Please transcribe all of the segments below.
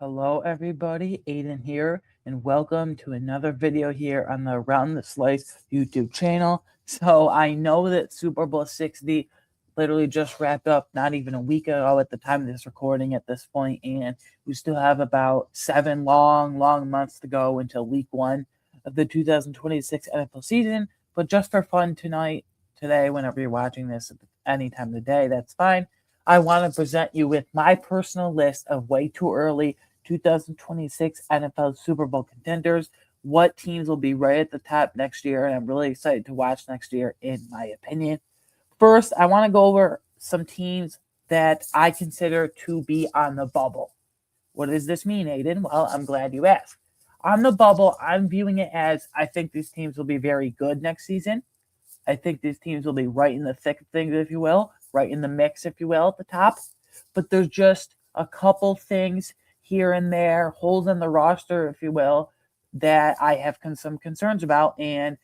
Hello, everybody. Aiden here, and welcome to another video here on the Around the Slice YouTube channel. So, I know that Super Bowl 60 literally just wrapped up not even a week ago at the time of this recording at this point, and we still have about 7 long months to go until week 1 of the 2026 NFL season. But just for fun today, whenever you're watching this at any time of the day, that's fine. I want to present you with my personal list of way too early 2026 NFL Super Bowl contenders, what teams will be right at the top next year, and I'm really excited to watch next year, in my opinion. First, I want to go over some teams that I consider to be on the bubble. What does this mean, Aiden? Well, I'm glad you asked. On the bubble, I'm viewing it as I think these teams will be very good next season. I think these teams will be right in the thick of things, if you will, right in the mix, if you will, at the top. But there's just a couple things here and there, holes in the roster, if you will, that I have some concerns about. And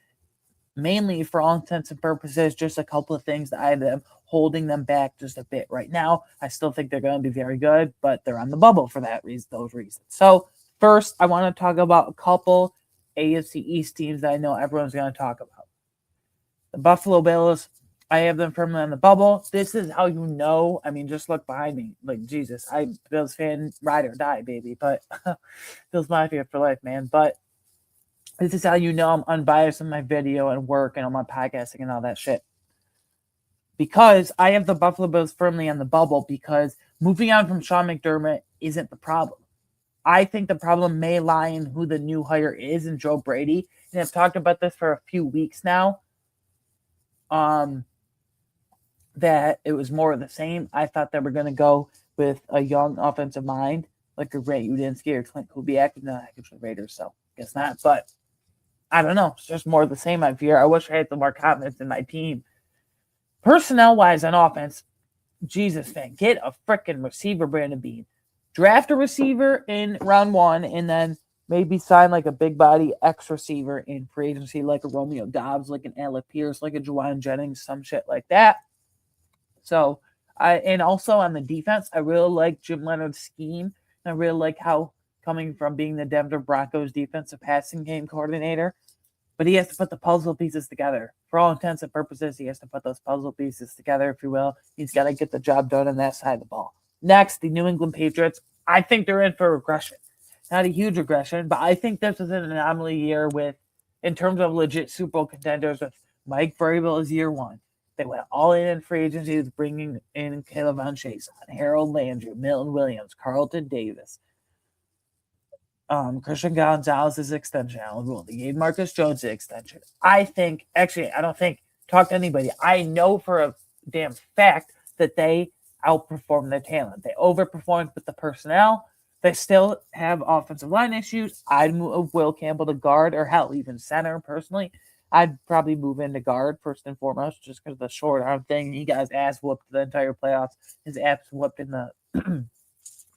mainly, for all intents and purposes, just a couple of things that I am holding them back just a bit right now. I still think they're going to be very good, but they're on the bubble for those reasons. So first, I want to talk about a couple AFC East teams that I know everyone's going to talk about. The Buffalo Bills, I have them firmly on the bubble. This is how you know. I mean, just look behind me. Like, Jesus, I'm Bills fan, ride or die, baby. But Bills Mafia for life, man. But this is how you know I'm unbiased in my video and work and on my podcasting and all that shit. Because I have the Buffalo Bills firmly on the bubble, because moving on from Sean McDermott isn't the problem. I think the problem may lie in who the new hire is in Joe Brady. And I've talked about this for a few weeks now. That it was more of the same. I thought they were going to go with a young offensive mind, like a Ray Udinsky or Clint Kubiak. No, I could the Raiders, so guess not. But I don't know. It's just more of the same, I fear. I wish I had some more confidence in my team. Personnel-wise on offense, Jesus, man, get a freaking receiver, Brandon Bean. Draft a receiver in round 1, and then maybe sign like a big body X receiver in free agency, like a Romeo Dobbs, like an Alec Pierce, like a Juwan Jennings, some shit like that. So, and also on the defense, I really like Jim Leonard's scheme. I really like how, coming from being the Denver Broncos defensive passing game coordinator, but he has to put the puzzle pieces together. For all intents and purposes, he has to put those puzzle pieces together, if you will. He's got to get the job done on that side of the ball. Next, the New England Patriots. I think they're in for regression. Not a huge regression, but I think this is an anomaly year in terms of legit Super Bowl contenders, with Mike Vrabel as year 1. They went all in free agency with bringing in Caleb Von Chase, Harold Landry, Milton Williams, Carlton Davis, Christian Gonzalez's extension. They gave Marcus Jones the extension. I don't think, talk to anybody. I know for a damn fact that they outperformed their talent. They overperformed with the personnel. They still have offensive line issues. I'd move Will Campbell to guard, or hell, even center, personally. I'd probably move into guard first and foremost, just because of the short arm thing. He got his ass whooped the entire playoffs. His ass whooped in the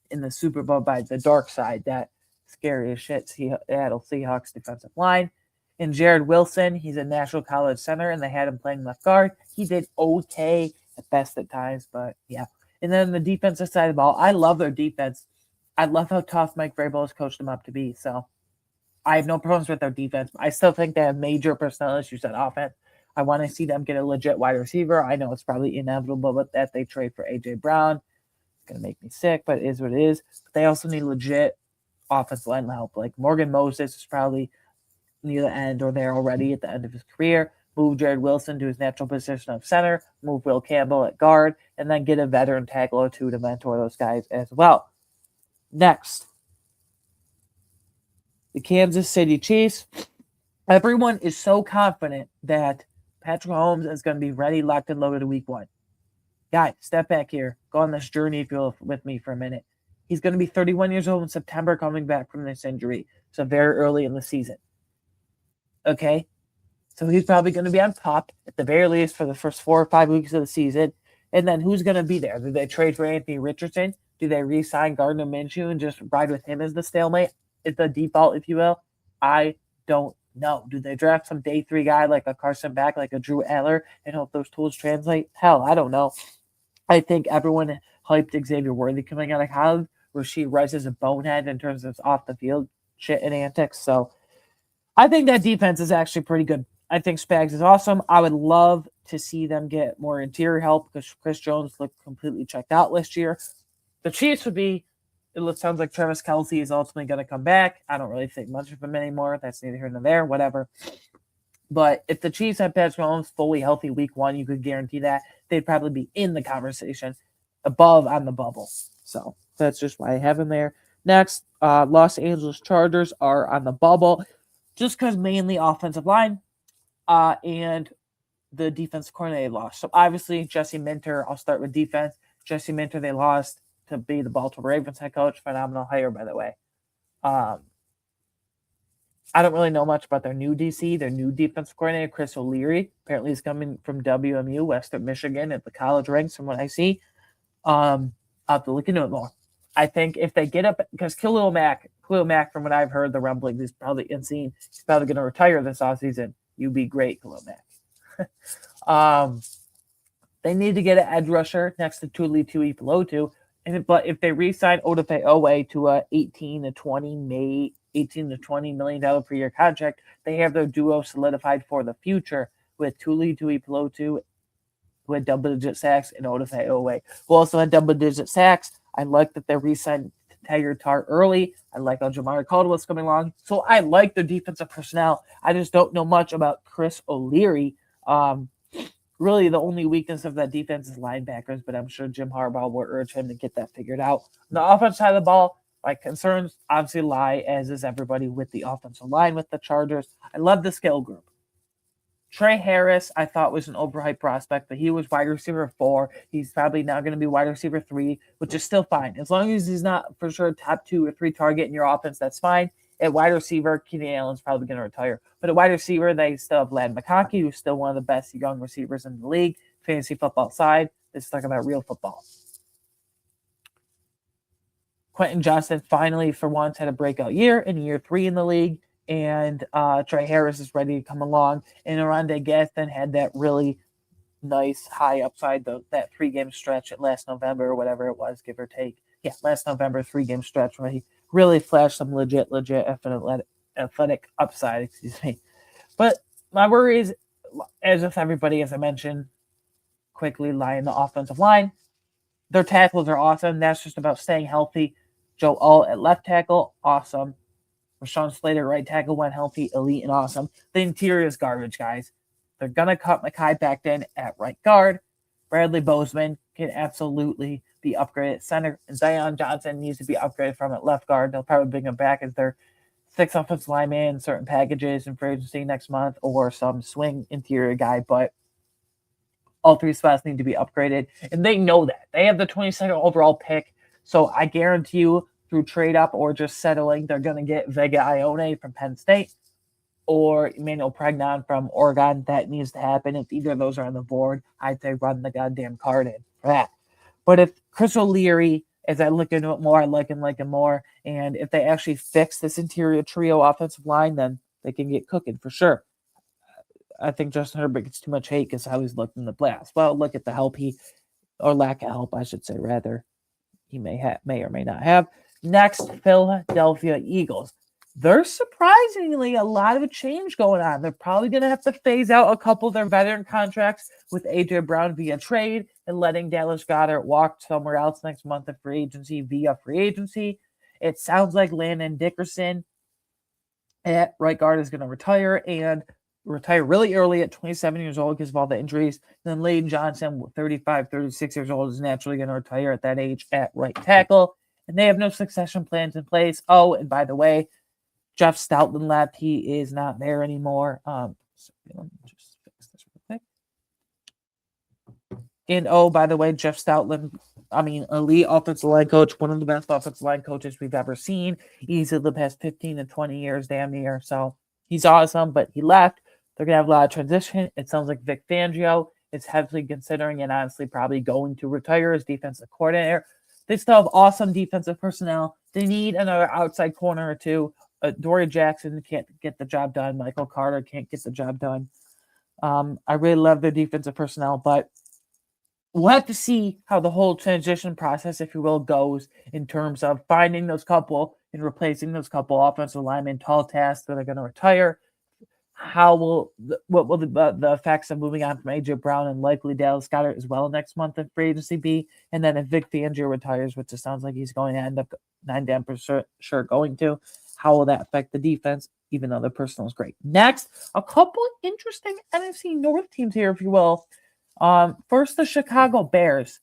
in the Super Bowl by the dark side. That scary as shit Seattle Seahawks defensive line. And Jared Wilson, he's a National College center, and they had him playing left guard. He did okay at best at times, but yeah. And then the defensive side of the ball, I love their defense. I love how tough Mike Vrabel has coached them up to be. So I have no problems with their defense. I still think they have major personnel issues on offense. I want to see them get a legit wide receiver. I know it's probably inevitable, but that they trade for A.J. Brown. It's going to make me sick, but it is what it is. But they also need legit offensive line help. Like Morgan Moses is probably near the end or there already at the end of his career. Move Jared Wilson to his natural position of center. Move Will Campbell at guard. And then get a veteran tackle or two to mentor those guys as well. Next, the Kansas City Chiefs. Everyone is so confident that Patrick Mahomes is going to be ready, locked, and loaded to week 1. Guys, step back here. Go on this journey, if you'll with me for a minute. He's going to be 31 years old in September, coming back from this injury. So very early in the season. Okay? So he's probably going to be on top, at the very least, for the first 4 or 5 weeks of the season. And then who's going to be there? Do they trade for Anthony Richardson? Do they re-sign Gardner Minshew and just ride with him as the stalemate? It's the default, if you will. I don't know. Do they draft some day 3 guy like a Carson Beck, like a Drew Eller, and hope those tools translate? Hell, I don't know. I think everyone hyped Xavier Worthy coming out of college. Rasheed Rice is a bonehead in terms of off the field shit and antics. So I think that defense is actually pretty good. I think Spags is awesome. I would love to see them get more interior help because Chris Jones looked completely checked out last year. The Chiefs would be, it sounds like Travis Kelce is ultimately going to come back. I don't really think much of him anymore. That's neither here nor there, whatever. But if the Chiefs had Patrick Mahomes fully healthy week one, you could guarantee that they'd probably be in the conversation above on the bubble. So that's just why I have him there. Next, Los Angeles Chargers are on the bubble just because mainly offensive line and the defense coordinator lost. So obviously, Jesse Minter, I'll start with defense. Jesse Minter, they lost to be the Baltimore Ravens head coach. Phenomenal hire, by the way. I don't really know much about their new DC, their new defensive coordinator, Chris O'Leary. Apparently, he's coming from WMU, Western Michigan, at the college ranks, from what I see. I'll have to look into it more. I think if they get up, because Khalil Mack, from what I've heard, the rumblings, is probably insane. He's probably going to retire this offseason. You'd be great, Khalil Mack. They need to get an edge rusher next to Tuli Tuipulotu. But if they re-sign Odafe Owe to a $18 to $20 million per year contract, they have their duo solidified for the future with Tuli Tuipulotu, who had double-digit sacks, and Odafe Owe, who also had double-digit sacks. I like that they re-signed Tiger Tar early. I like how Jamari Caldwell's coming along. So I like their defensive personnel. I just don't know much about Chris O'Leary. Really, the only weakness of that defense is linebackers, but I'm sure Jim Harbaugh will urge him to get that figured out. On the offensive side of the ball, my concerns obviously lie, as is everybody, with the offensive line with the Chargers. I love the skill group. Trey Harris, I thought, was an overhyped prospect, but he was wide receiver 4. He's probably now going to be wide receiver 3, which is still fine. As long as he's not, for sure, top 2 or 3 target in your offense, that's fine. At wide receiver, Keenan Allen's probably going to retire. But at wide receiver, they still have Lad McConkey, who's still one of the best young receivers in the league. Fantasy football side, let's talk about real football. Quentin Johnston finally, for once, had a breakout year in year 3 in the league. And Trey Harris is ready to come along. And Oronde Gadsden had that really nice high upside, that 3-game stretch at last November or whatever it was, give or take. Yeah, last November, 3-game stretch where he really flashed some legit athletic upside, excuse me. But my worry is, as with everybody, as I mentioned, quickly lie in the offensive line. Their tackles are awesome. That's just about staying healthy. Joe Alt at left tackle, awesome. Rashawn Slater, right tackle, went healthy, elite, and awesome. The interior is garbage, guys. They're going to cut Mekhi Becton at right guard. Bradley Bozeman can absolutely be upgraded at center. And Zion Johnson needs to be upgraded from at left guard. They'll probably bring him back as their 6th offensive lineman in certain packages in free agency next month, or some swing interior guy. But all 3 spots need to be upgraded. And they know that. They have the 22nd overall pick. So I guarantee you, through trade up or just settling, they're going to get Vega Ione from Penn State or Emmanuel Pregnon from Oregon. That needs to happen. If either of those are on the board, I'd say run the goddamn card in for that. But if Chris O'Leary, as I look into it more, I like him more. And if they actually fix this interior trio offensive line, then they can get cooking for sure. I think Justin Herbert gets too much hate because how he's looked in the playoffs. Well, look at the help or lack of help, I should say, rather, he may or may not have. Next, Philadelphia Eagles. There's surprisingly a lot of change going on. They're probably going to have to phase out a couple of their veteran contracts with A.J. Brown via trade and letting Dallas Goedert walk somewhere else next month of free agency via free agency. It sounds like Landon Dickerson at right guard is going to retire really early at 27 years old because of all the injuries. And then Layden Johnson, 35, 36 years old, is naturally going to retire at that age at right tackle. And they have no succession plans in place. Oh, and by the way, Jeff Stoutland left. He is not there anymore. So let me just fix this real quick. And oh, by the way, Jeff Stoutland, elite offensive line coach, one of the best offensive line coaches we've ever seen. Easily the past 15 to 20 years, damn near. So he's awesome, but he left. They're going to have a lot of transition. It sounds like Vic Fangio is heavily considering and honestly probably going to retire as defensive coordinator. They still have awesome defensive personnel. They need another outside corner or two. Dory Jackson can't get the job done. Michael Carter can't get the job done. I really love their defensive personnel, but we'll have to see how the whole transition process, if you will, goes in terms of finding those couple and replacing those couple offensive linemen, tall tasks that are going to retire. What will the effects of moving on from AJ Brown and likely Dallas Goedert as well next month in free agency be? And then if Vic Fangio retires, which it sounds like he's going to end up 9% sure going to, how will that affect the defense? Even though the personnel is great. Next, a couple interesting NFC North teams here, if you will. First, the Chicago Bears.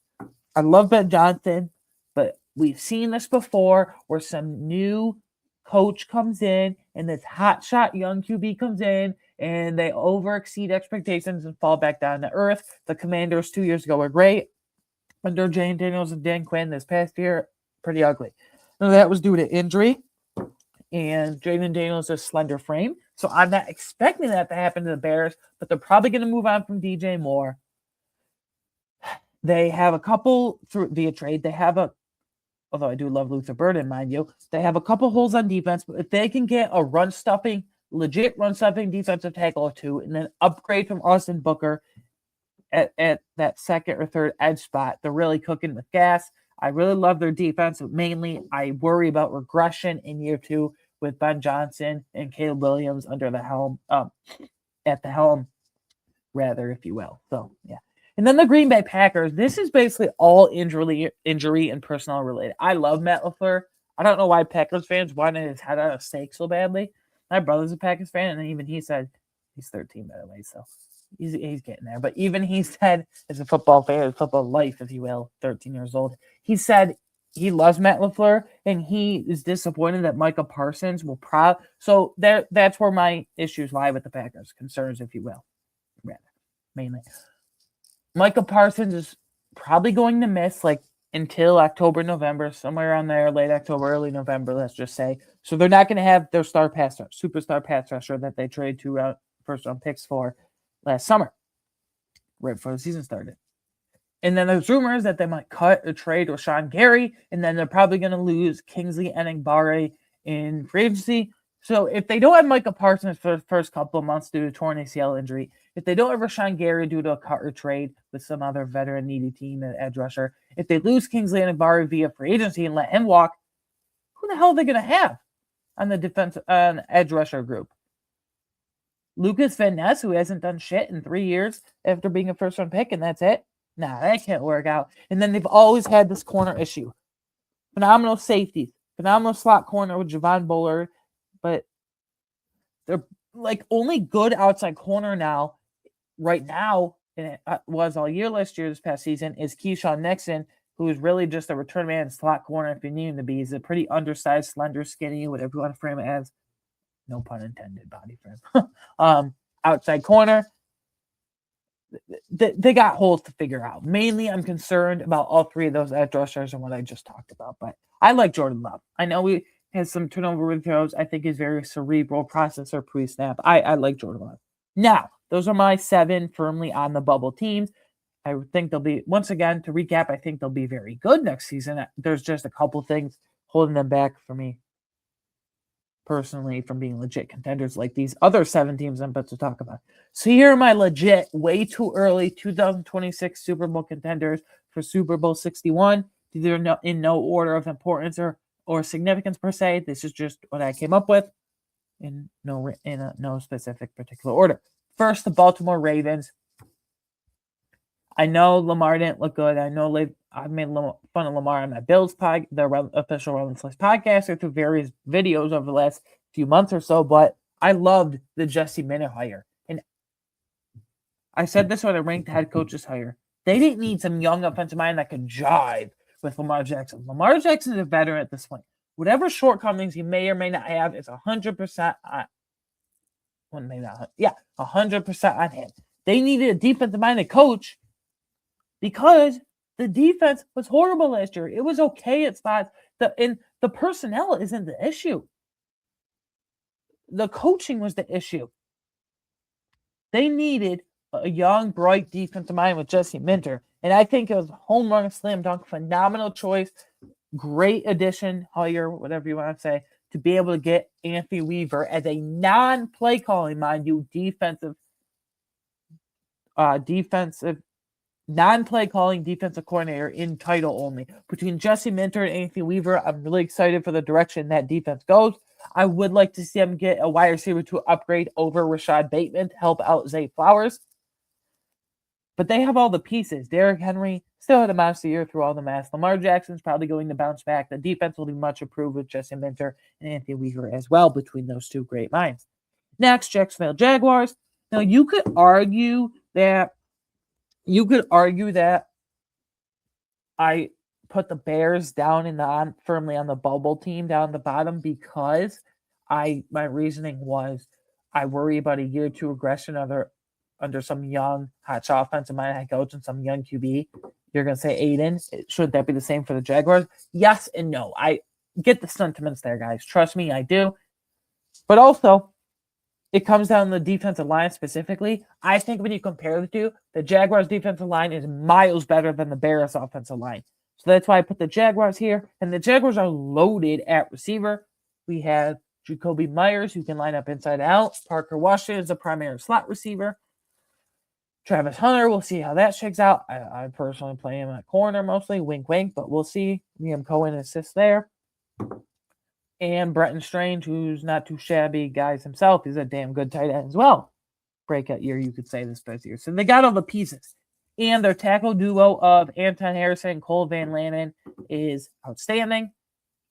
I love Ben Johnson, but we've seen this before where some new coach comes in and this hotshot young QB comes in and they overexceed expectations and fall back down to earth. The Commanders 2 years ago were great under Jane Daniels and Dan Quinn. This past year, pretty ugly. Now, that was due to injury, and Jaden Daniels' a slender frame. So I'm not expecting that to happen to the Bears, but they're probably going to move on from DJ Moore. They have a couple via trade. They have although I do love Luther Burden, mind you, they have a couple holes on defense, but if they can get a legit run stuffing defensive tackle or two, and then upgrade from Austin Booker at that second or third edge spot, they're really cooking with gas. I really love their defense. Mainly, I worry about regression in year 2 with Ben Johnson and Caleb Williams under the helm, at the helm, rather, if you will. So, yeah. And then the Green Bay Packers. This is basically all injury and personnel related. I love Matt LaFleur. I don't know why Packers fans wanted his head out of steak so badly. My brother's a Packers fan, and even he said, he's 13, by the way, so he's getting there. But even he said, as a football fan, football life, if you will, 13 years old, he said he loves Matt LaFleur, and he is disappointed that Micah Parsons will So that's where my issues lie with the Packers, concerns, if you will, rather, mainly. Micah Parsons is probably going to miss until October, November, somewhere around there, late October, early November, let's just say. So they're not going to have their superstar pass rusher that they traded 2 first-round picks for last summer, right before the season started. And then there's rumors that they might cut or trade Rashawn Gary, and then they're probably going to lose Kingsley Enagbare in free agency. So if they don't have Micah Parsons for the first couple of months due to torn ACL injury, if they don't have Rashawn Gary due to a cut or trade with some other veteran needy team at edge rusher, if they lose Kingsley Enagbare via free agency and let him walk, who the hell are they going to have on the defense edge rusher group? Lucas Van Ness, who hasn't done shit in 3 years after being a first-round pick, and that's it? Nah, that can't work out. And then they've always had this corner issue. Phenomenal safety, phenomenal slot corner with Javon Bullard, but they're only good outside corner right now, and it was all year last year, this past season, is Keyshawn Nixon, who is really just a return man slot corner if you need him to be. He's a pretty undersized, slender, skinny, whatever you want to frame it as. No pun intended, body frame. Outside corner. They got holes to figure out. Mainly, I'm concerned about all 3 of those edge rushers and what I just talked about. But I like Jordan Love. I know he has some turnover with throws. I think he's very cerebral processor pre-snap. I like Jordan Love. Now, those are my 7 firmly on the bubble teams. I think they'll be, once again, to recap, I think they'll be very good next season. There's just a couple things holding them back for me personally from being legit contenders like these other 7 teams I'm about to talk about. So here are my legit, way too early 2026 Super Bowl contenders for Super Bowl 61. They're in no order of importance or significance per se. This is just what I came up with in no specific particular order. First, the Baltimore Ravens. I know Lamar didn't look good. I know I've made fun of Lamar on my Bills their official Run the Slice podcast, or through various videos over the last few months or so, but I loved the Jesse Minute hire. And I said this when I ranked the head coach's hire. They didn't need some young offensive mind that could jive with Lamar Jackson. Lamar Jackson is a veteran at this point. Whatever shortcomings he may or may not have is 100% on. Well, maybe not. Yeah, 100% on him. They needed a defensive-minded coach because the defense was horrible last year. It was okay at spots. The personnel isn't the issue. The coaching was the issue. They needed a young, bright defensive mind with Jesse Minter. And I think it was home run, slam dunk, phenomenal choice, great addition, hire, whatever you want to say, to be able to get Anthony Weaver as a non-play calling, mind you, defensive non-play calling defensive coordinator in title only. Between Jesse Minter and Anthony Weaver, I'm really excited for the direction that defense goes. I would like to see them get a wide receiver to upgrade over Rashad Bateman to help out Zay Flowers. But they have all the pieces. Derrick Henry still had a monster year through all the mess. Lamar Jackson's probably going to bounce back. The defense will be much improved with Jesse Minter and Anthony Weaver as well, between those two great minds. Next, Jacksonville Jaguars. Now, you could argue that I put the Bears down firmly on the bubble team down the bottom because my reasoning was I worry about a year or two aggression under some young hotshot offensive minded head coach and some young QB. You're going to say Aiden. Should that be the same for the Jaguars? Yes and no. I get the sentiments there, guys. Trust me, I do. But also, it comes down to the defensive line specifically. I think when you compare the two, the Jaguars' defensive line is miles better than the Bears' offensive line. So that's why I put the Jaguars here. And the Jaguars are loaded at receiver. We have Jacoby Myers, who can line up inside out. Parker Washington is a primary slot receiver. Travis Hunter, we'll see how that shakes out. I personally play him at corner mostly. Wink, wink, but we'll see. Liam Cohen assists there. And Bretton Strange, who's not too shabby guys himself. He's a damn good tight end as well. Breakout year, you could say, this past year. So they got all the pieces. And their tackle duo of Anton Harrison and Cole Van Lanen is outstanding.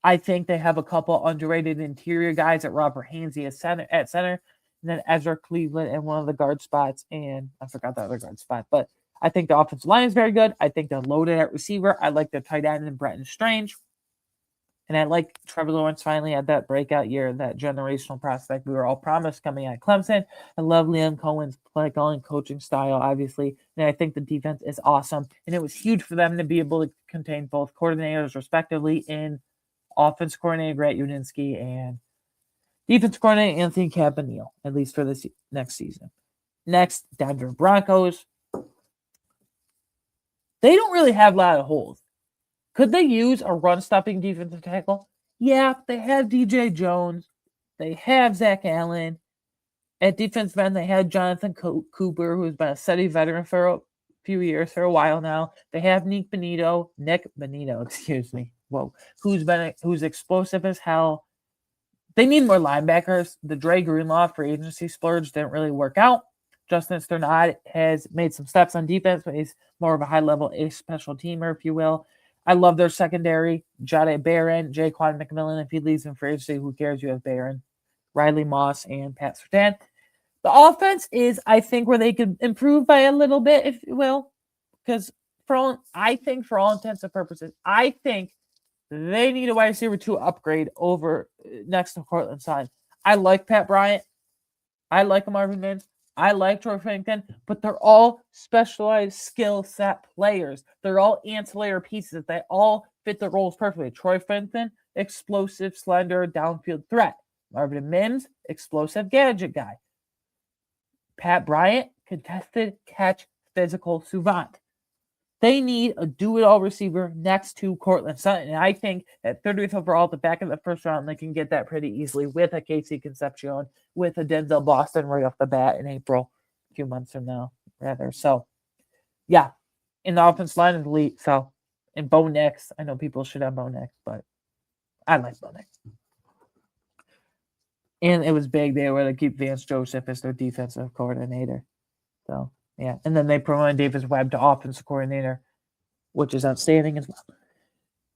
I think they have a couple underrated interior guys at Robert Hainsey at center. And then Ezra Cleveland in one of the guard spots. And I forgot the other guard spot. But I think the offensive line is very good. I think they're loaded at receiver. I like their tight end and Bretton Strange. And I like Trevor Lawrence finally had that breakout year, that generational prospect we were all promised coming out of Clemson. I love Liam Cohen's play calling coaching style, obviously. And I think the defense is awesome. And it was huge for them to be able to contain both coordinators, respectively, in offense coordinator Grant Udinski and defense coordinator Anthony Campanile, at least for this next season. Next, Denver Broncos. They don't really have a lot of holes. Could they use a run-stopping defensive tackle? Yeah, they have DJ Jones. They have Zach Allen. At defensive end, they had Jonathan Cooper, who's been a steady veteran for a few years, for a while now. They have Nick Bonito, who's explosive as hell. They need more linebackers. The Dre Greenlaw free agency splurge didn't really work out. Justin Sternad has made some steps on defense, but he's more of a high-level special teamer, if you will. I love their secondary. Jade Barron, Jaquan McMillan. If he leaves in free agency, who cares? You have Barron, Riley Moss, and Pat Surtain. The offense is, I think, where they could improve by a little bit, if you will. Because for all intents and purposes, I think they need a wide receiver to upgrade over next to Cortland Sutton. I like Pat Bryant. I like Marvin Mims. I like Troy Franklin, but they're all specialized skill set players. They're all ancillary pieces. They all fit the roles perfectly. Troy Franklin, explosive, slender, downfield threat. Marvin Mims, explosive gadget guy. Pat Bryant, contested catch, physical savant. They need a do-it-all receiver next to Cortland Sutton. And I think at 30th overall, at the back of the first round, they can get that pretty easily with a Casey Concepcion, with a Denzel Boston right off the bat in April, a few months from now, rather. So, yeah. And the offense line is elite. So, and Bo Nix. I know people should have Bo Nix, but I like Bo Nix. And it was big. They were to keep Vance Joseph as their defensive coordinator. So, yeah. And then they promoted Davis Webb to offensive coordinator, which is outstanding as well.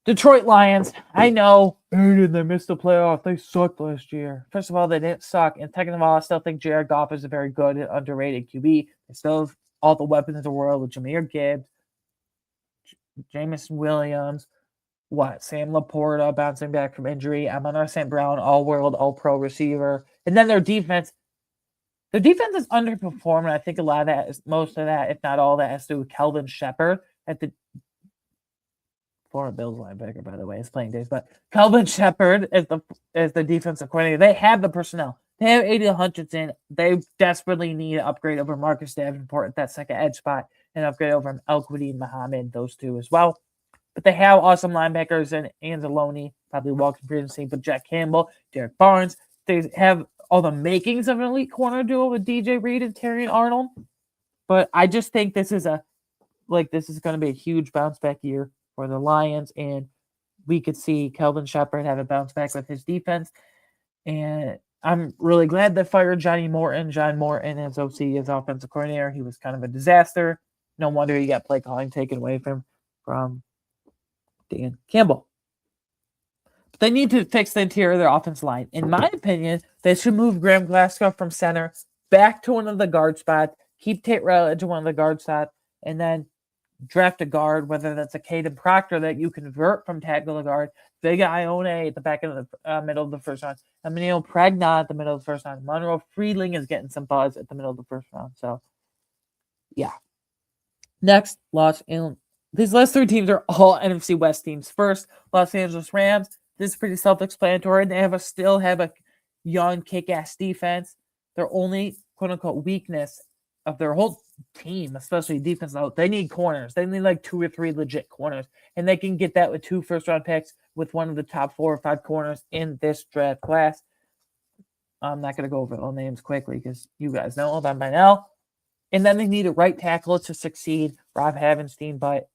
Detroit Lions. I know. They missed the playoff. They sucked last year. First of all, they didn't suck. And second of all, I still think Jared Goff is a very good and underrated QB. They still have all the weapons in the world with Jahmyr Gibbs, Jameson Williams, Sam Laporta bouncing back from injury, Amon-Ra St. Brown, all-world, all-pro receiver. And then their defense. Their defense is underperforming. I think a lot of that is, most of that, if not all that, has to do with Kelvin Shepard at the former Bills linebacker, by the way, is playing days. But Kelvin Shepard as the defensive coordinator. They have the personnel. They have Aiden Hutchinson. They desperately need to upgrade over Marcus Davenport at that second edge spot and upgrade over Elquity and Muhammad, those two as well. But they have awesome linebackers and Anzalone, probably walking free agency, but Jack Campbell, Derek Barnes. They have all the makings of an elite corner duo with DJ Reed and Terrion Arnold. But I just think this is a like this is going to be a huge bounce back year for the Lions, and we could see Kelvin Shepard have a bounce back with his defense. And I'm really glad they fired Johnny Morton. John Morton as OC, as offensive coordinator. He was kind of a disaster. No wonder he got play calling taken away from Dan Campbell. But they need to fix the interior of their offensive line. In my opinion, they should move Graham Glasgow from center back to one of the guard spots, keep Tate Ratledge to one of the guard spots, and then draft a guard, whether that's a Caden Proctor that you convert from tackle to guard, Big Ione at the back of the middle of the first round, Emmanuel Pragna at the middle of the first round. Monroe Freeling is getting some buzz at the middle of the first round. So, yeah. Next, Los Angeles. These last three teams are all NFC West teams. First, Los Angeles Rams. This is pretty self-explanatory. They still have a young, kick-ass defense. Their only quote-unquote weakness of their whole team, especially defense, they need corners. They need like 2 or 3 legit corners, and they can get that with 2 first-round picks with one of the top 4 or 5 corners in this draft class. I'm not going to go over all names quickly because you guys know them by now. And then they need a right tackle to succeed Rob Havenstein, but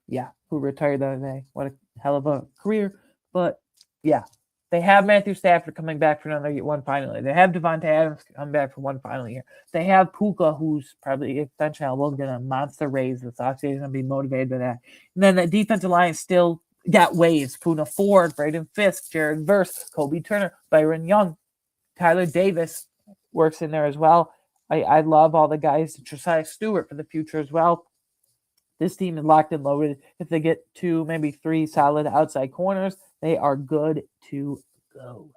yeah, who retired the other day. What a hell of a career. But yeah, they have Matthew Stafford coming back for another one final year. They have Devontae Adams coming back for one final year. They have Puka, who's probably extension will get a monster raise this offseason. He's going to be motivated by that. And then the defensive line still got waves. Puna Ford, Braden Fisk, Jared Verse, Kobe Turner, Byron Young, Tyler Davis works in there as well. I love all the guys. Josiah Stewart for the future as well. This team is locked and loaded. If they get 2, maybe 3 solid outside corners, they are good to go.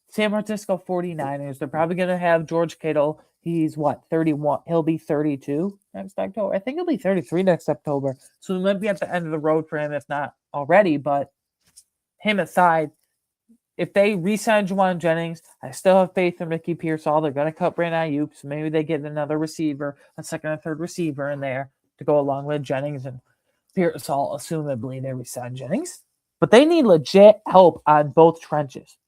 San Francisco 49ers, they're probably going to have George Kittle. He's 31? He'll be 32 next October. I think he'll be 33 next October. So we might be at the end of the road for him, if not already. But him aside, if they re-sign Juwan Jennings, I still have faith in Ricky Pearsall. They're going to cut Brandon Ayuk, so maybe they get another receiver, a second or third receiver in there to go along with Jennings and Pearsall. Assumably, they re-sign Jennings. But they need legit help on both trenches.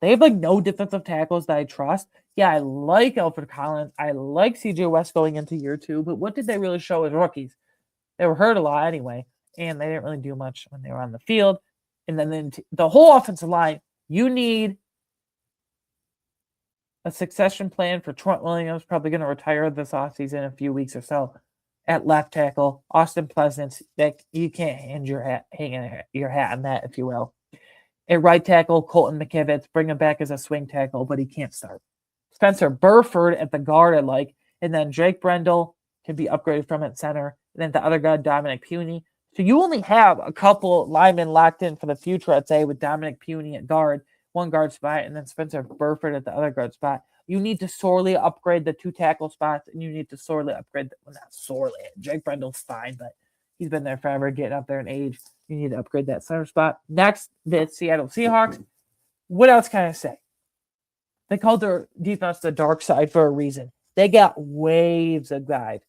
They have no defensive tackles that I trust. Yeah, I like Alfred Collins. I like CJ West going into year 2, but what did they really show as rookies? They were hurt a lot anyway, and they didn't really do much when they were on the field. And then the whole offensive line, you need a succession plan for Trent Williams, probably going to retire this offseason in a few weeks or so. At left tackle, Austin Pleasance, you can't hang your hat on that, if you will. At right tackle, Colton McKivitz, bring him back as a swing tackle, but he can't start. Spencer Burford at the guard, I like. And then Jake Brendel can be upgraded from at center. And then the other guy, Dominic Puny. So you only have a couple linemen locked in for the future, I'd say, with Dominic Puny at guard, one guard spot, and then Spencer Burford at the other guard spot. You need to sorely upgrade the 2 tackle spots, and you need to sorely upgrade not sorely. Jake Brendel's fine, but he's been there forever, getting up there in age. You need to upgrade that center spot. Next, the Seattle Seahawks. What else can I say? They called their defense the dark side for a reason. They got waves of guys.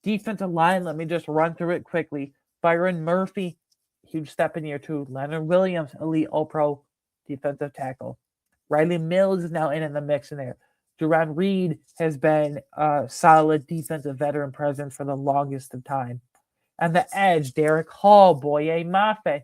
Defensive line, let me just run through it quickly. Byron Murphy, huge step in year 2. Leonard Williams, elite all-pro defensive tackle. Riley Mills is now in the mix in there. Duran Reed has been a solid defensive veteran presence for the longest of time. On the edge, Derek Hall, Boye Mafe,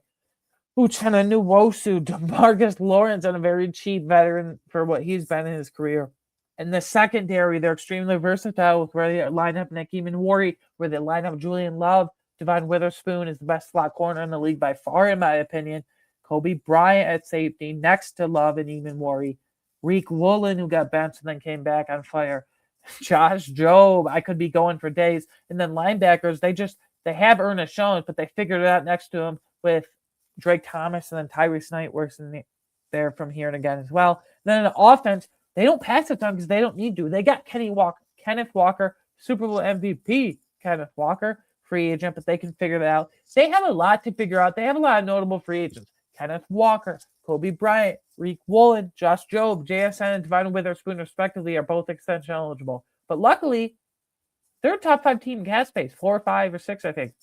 Uchenna Nwosu, DeMarcus Lawrence, and a very cheap veteran for what he's been in his career. In the secondary, they're extremely versatile with where they line up Nicky Minwari, where they line up Julian Love. Devon Witherspoon is the best slot corner in the league by far, in my opinion. Kobe Bryant at safety, next to Love and Eamon Reek Woolen, who got benched and then came back on fire. Josh Jobe, I could be going for days. And then linebackers, they have Ernest Jones, but they figured it out next to him with Drake Thomas, and then Tyrese Knight works in there from here and again as well. Then in the offense, they don't pass a ton because they don't need to. They got Kenneth Walker, Super Bowl MVP Kenneth Walker, free agent, but they can figure that out. They have a lot to figure out. They have a lot of notable free agents. Kenneth Walker, Kobe Bryant, Reek Woolen, Josh Jobe, JSN, and Devon Witherspoon, respectively, are both extension eligible. But luckily, they're a top 5 team in cap space, 4 or 5 or 6, I think.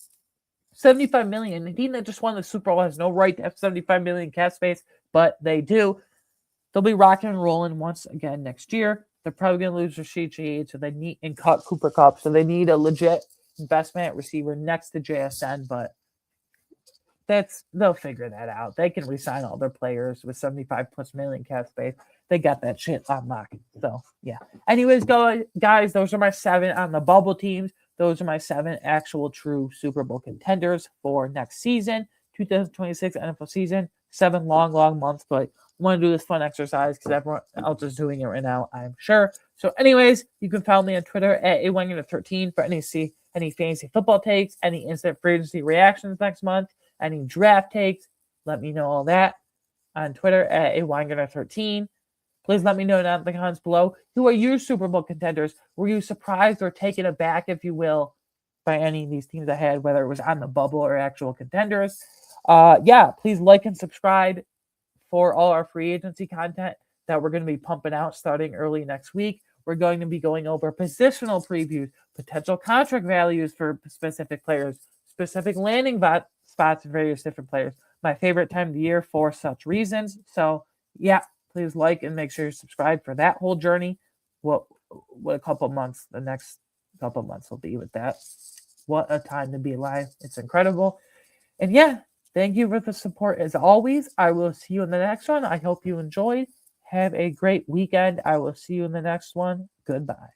$75 million. The team that just won the Super Bowl has no right to have $75 million cap space, but they do. They'll be rocking and rolling once again next year. They're probably going to lose Rashid Shaheed, so they need and cut Cooper Kupp, so they need a legit investment at receiver next to JSN, but they'll figure that out. They can resign all their players with 75+ million cap space. They got that shit unlocked. So yeah. Anyways, guys, those are my 7 on the bubble teams. Those are my 7 actual true Super Bowl contenders for next season, 2026 NFL season. 7 long months, but I want to do this fun exercise because everyone else is doing it right now, I'm sure. So anyways, you can follow me on Twitter at A113 for any fantasy football takes, any instant free agency reactions next month, any draft takes. Let me know all that on Twitter at A113. Please let me know down in the comments below. Who are your Super Bowl contenders? Were you surprised or taken aback, if you will, by any of these teams I had, whether it was on the bubble or actual contenders? Yeah, please like and subscribe for all our free agency content that we're going to be pumping out starting early next week. We're going to be going over positional previews, potential contract values for specific players, specific landing spots for various different players. My favorite time of the year for such reasons. So, yeah, please like and make sure you subscribe for that whole journey. What a couple months, the next couple months will be with that. What a time to be alive. It's incredible. And yeah, thank you for the support as always. I will see you in the next one. I hope you enjoyed. Have a great weekend. I will see you in the next one. Goodbye.